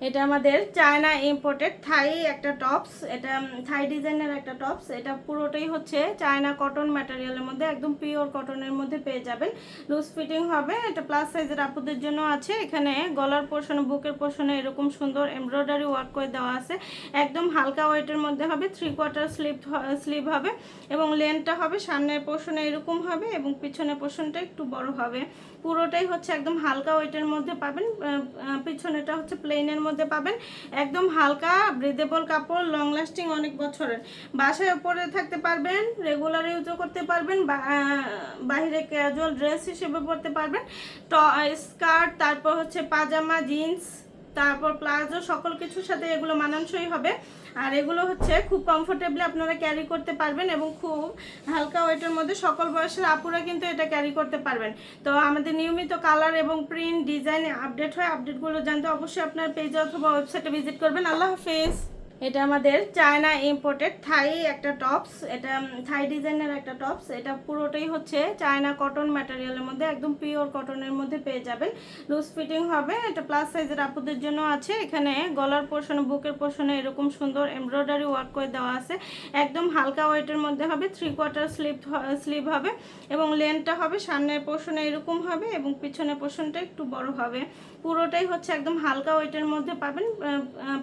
এটা আমাদের China imported থাই একটা টপস। এটা থাই ডিজাইনের একটা টপস। এটা পুরোটাই হচ্ছে চায়না কটন ম্যাটেরিয়ালের মধ্যে, একদম পিওর কটনের মধ্যে পেয়ে যাবেন। লুজ ফিটিং হবে। এটা প্লাস সাইজের আপুদের জন্য আছে। এখানে গলার পোর্শনে, বুকের পোর্শনে এরকম সুন্দর এমব্রয়ডারি ওয়ার্ক করে দেওয়া আছে। একদম হালকা ওয়েটের মধ্যে হবে। 3/4 স্লিভ হবে এবং লেন্থটা হবে সামনের পোর্শনে এরকম হবে এবং পিছনের পোর্শনটা একটু বড় হবে। পুরোটাই হচ্ছে একদম হালকা ওয়েটের মধ্যে পাবেন। পিছনেটা হচ্ছে প্লেনের মধ্যে পাবেন। একদম হালকা ব্রিদেবল কাপড়, লং লাস্টিং, অনেক বছরের। বাসায় পরে থাকতে পারবেন, রেগুলার ইউজও করতে পারবেন, বাইরে ক্যাজুয়াল ড্রেস হিসেবে পরতে পারবেন। স্কার্ট, তারপর হচ্ছে পাজামা, জিন্স, তারপর প্লাজো, সকল কিছুর সাথে এগুলো মানানসই হবে। আর এগুলো হচ্ছে খুব কমফোর্টেবলি আপনারা ক্যারি করতে পারবেন এবং খুব হালকা ওয়েটের মধ্যে সকল বয়সের আপুরা কিন্তু এটা ক্যারি করতে পারবেন। তো আমাদের নিয়মিত কালার এবং প্রিন্ট ডিজাইন আপডেট হয়। আপডেটগুলো জানতে অবশ্যই আপনার পেজে অথবা ওয়েবসাইটে ভিজিট করবেন। আল্লাহ হাফেজ। এটা আমাদের চায়না ইম্পোর্টেড থাই একটা টপস। এটা থাই ডিজাইনের একটা টপস। এটা পুরোটাই হচ্ছে চায়না কটন ম্যাটেরিয়ালের মধ্যে, একদম পিওর কটনের মধ্যে পেয়ে যাবেন। লুজ ফিটিং হবে। এটা প্লাস সাইজের আপুদের জন্য আছে। এখানে গলার পোর্শনে, বুকের পোর্শনে এরকম সুন্দর এমব্রয়ডারি ওয়ার্ক করে দেওয়া আছে। একদম হালকা ওয়েটের মধ্যে হবে। 3/4 স্লিভ হবে এবং লেন্থটা হবে সামনের পোর্শনে এরকম হবে এবং পিছনের পোর্শনটা একটু বড় হবে। পুরোটাই হচ্ছে একদম হালকা ওয়েটের মধ্যে পাবেন।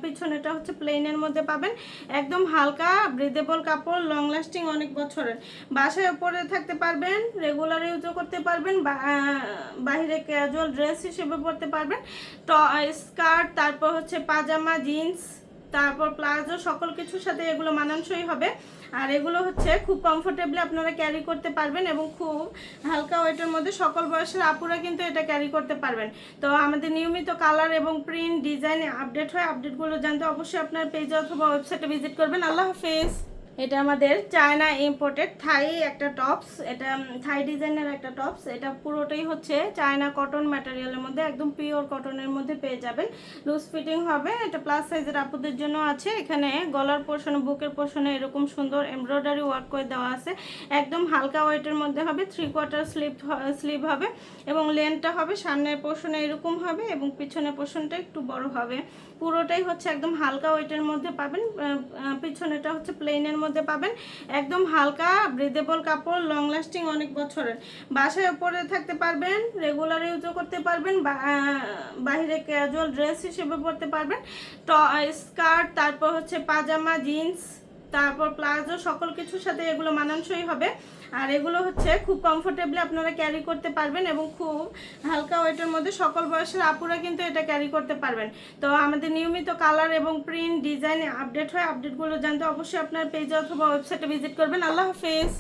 পিছনেটা হচ্ছে প্লেনের মধ্যে পাবেন। একদম হালকা ব্রিদেবল কাপড়, লং লাস্টিং, অনেক বছরের। বাসায় পরে থাকতে পারবেন, রেগুলার ইউজও করতে পারবেন, বাইরে ক্যাজুয়াল ড্রেস হিসেবে পরতে পারবেন। স্কার্ট, তারপর হচ্ছে পাজামা, জিন্স, তারপর প্লাজো, সকল কিছুর সাথে এগুলো মানানসই হবে। আর এগুলো হচ্ছে খুব কমফোর্টেবলি আপনারা ক্যারি করতে পারবেন এবং খুব হালকা ওয়েটের মধ্যে সকল বয়সের আপুরা কিন্তু এটা ক্যারি করতে পারবেন। তো আমাদের নিয়মিত কালার এবং প্রিন্ট ডিজাইন আপডেট হয়। আপডেটগুলো জানতে অবশ্যই আপনার পেজে অথবা ওয়েবসাইটে ভিজিট করবেন। আল্লাহ হাফেজ। এটা আমাদের চায়না ইম্পোর্টেড থাই একটা টপস। এটা থাই ডিজাইনের একটা টপস। এটা পুরোটাই হচ্ছে চায়না কটন ম্যাটেরিয়ালের মধ্যে, একদম পিওর কটনের মধ্যে পেয়ে যাবেন। লুজ ফিটিং হবে। এটা প্লাস সাইজের আপুদের জন্য আছে। এখানে গলার পোর্শনে, বুকের পোর্শনে এরকম সুন্দর এমব্রয়ডারি ওয়ার্ক করে দেওয়া আছে। একদম হালকা ওয়েটের মধ্যে হবে। 3/4 স্লিভ হবে এবং লেন্থটা হবে সামনের পোর্শনে এরকম হবে এবং পিছনের পোর্শনটা একটু বড় হবে। পুরোটাই হচ্ছে একদম হালকা ওয়েটের মধ্যে পাবেন। পিছনেটা হচ্ছে প্লেনের মধ্যে পাবেন। একদম হালকা ব্রিদেবল কাপড়, লং লাস্টিং, অনেক বছরের। বাসায় পরে থাকতে পারবেন, রেগুলার ইউজও করতে পারবেন, বাইরে ক্যাজুয়াল ড্রেস হিসেবে পরতে পারবেন। স্কার্ট, তারপর হচ্ছে পাজামা, জিন্স, তারপর প্লাজো, সকল কিছুর সাথে এগুলো মানানসই হবে। আর এগুলো হচ্ছে খুব কমফোর্টেবলি আপনারা ক্যারি করতে পারবেন এবং খুব হালকা ওয়েটের মধ্যে সকল বয়সের আপুরা কিন্তু এটা ক্যারি করতে পারবেন। তো আমাদের নিয়মিত কালার এবং প্রিন্ট ডিজাইন আপডেট হয়। আপডেটগুলো জানতে অবশ্যই আপনার পেজে অথবা ওয়েবসাইটে ভিজিট করবেন। আল্লাহ হাফেজ।